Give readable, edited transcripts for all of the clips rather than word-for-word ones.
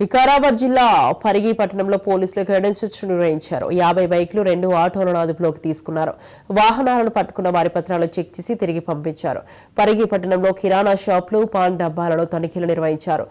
వికారాబాద్ జిల్లా పరిగి పట్టణంలో పోలీసులు క్రెడెన్స్ సెర్చ్ నిర్వహించారు. 50 బైక్లు 2 ఆటోలను అదుపులోకి తీసుకున్నారు. వాహనాలను పట్టుకున్న వారి పత్రాలు చెక్ చేసి తిరిగి పంపించారు. పరిగి పట్టణంలో కిరాణా షాపులు, పాన్ డబ్బాలలో తనిఖీలు నిర్వహించారు.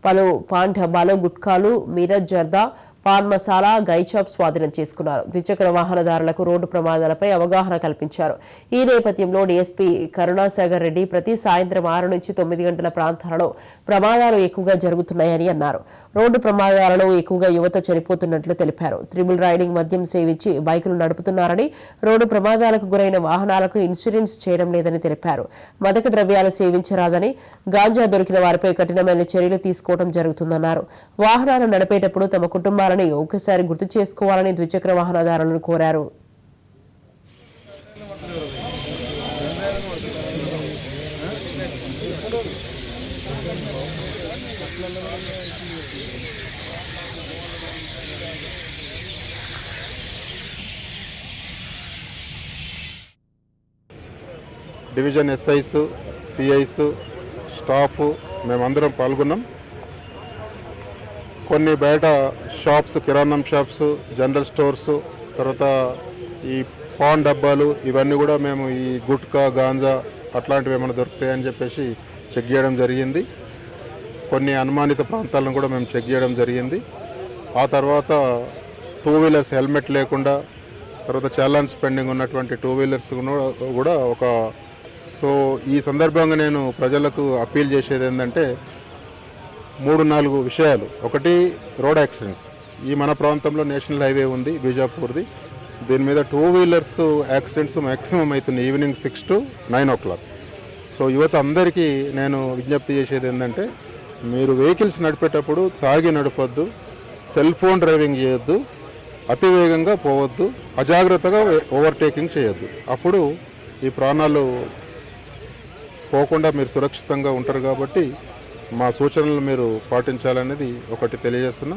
పలు పాన్ డబ్బాలు, గుట్కాలు, మిరజ్ జర్దా, పాన్ మసాలా, గైచాప్ స్వాధీనం చేసుకున్నారు. ద్విచక్ర వాహనదారులకు రోడ్డు ప్రమాదాలపై అవగాహన కల్పించారు. ఈ నేపథ్యంలో డీఎస్పీ కరుణాసాగర్ రెడ్డి ప్రతి సాయంత్రం 6 నుంచి 9 గంటల ప్రాంతాలలో ప్రమాదాలు ఎక్కువగా జరుగుతున్నాయని అన్నారు. రోడ్డు ప్రమాదాలలో ఎక్కువగా యువత చనిపోతున్నట్లు తెలిపారు. త్రిబుల్ రైడింగ్, మద్యం సేవించి బైకులు నడుపుతున్నారని, రోడ్డు ప్రమాదాలకు గురైన వాహనాలకు ఇన్సూరెన్స్ చేయడం లేదని తెలిపారు. మాదక ద్రవ్యాలు సేవించరాదని, గాంజా దొరికిన వారిపై కఠినమైన చర్యలు తీసుకోవడం జరుగుతుందన్నారు. వాహనాలు నడిపేటప్పుడు తమ కుటుంబాల ఒకసారి గుర్తు చేసుకోవాలని ద్విచక్ర వాహనదారులను కోరారు. డివిజన్ ఎస్ఐస్, సిఐస్, స్టాఫ్ మేమందరం పాల్గొన్నాం. కొన్ని బయట షాప్స్, కిరాణం షాప్స్, జనరల్ స్టోర్స్, తర్వాత ఈ పాన్ డబ్బాలు, ఇవన్నీ కూడా మేము ఈ గుట్కా, గాంజా అట్లాంటివి ఏమైనా దొరుకుతాయని చెప్పేసి చెక్ చేయడం జరిగింది. కొన్ని అనుమానిత ప్రాంతాలను కూడా మేము చెక్ చేయడం జరిగింది. ఆ తర్వాత 2 వీలర్స్ హెల్మెట్ లేకుండా, తర్వాత చాలాన్స్ పెండింగ్ ఉన్నటువంటి 2 వీలర్స్ కూడా ఈ సందర్భంగా నేను ప్రజలకు అప్పీల్ చేసేది ఏంటంటే 3-4 విషయాలు. ఒకటి, రోడ్ యాక్సిడెంట్స్. ఈ మన ప్రాంతంలో నేషనల్ హైవే ఉంది, బీజాపూర్ది. దీని మీద 2 వీలర్స్ యాక్సిడెంట్స్ మ్యాక్సిమం అవుతున్నాయి ఈవినింగ్ 6 to 9 o'clock. యువత అందరికీ నేను విజ్ఞప్తి చేసేది ఏంటంటే, మీరు వెహికల్స్ నడిపేటప్పుడు తాగి నడపొద్దు, సెల్ ఫోన్ డ్రైవింగ్ చేయొద్దు, అతివేగంగా పోవద్దు, అజాగ్రత్తగా ఓవర్టేకింగ్ చేయొద్దు. అప్పుడు ఈ ప్రాణాలు పోకుండా మీరు సురక్షితంగా ఉంటారు. కాబట్టి మా సూచనలు మీరు పాటించాలనేది ఒకటి తెలియజేస్తున్నా.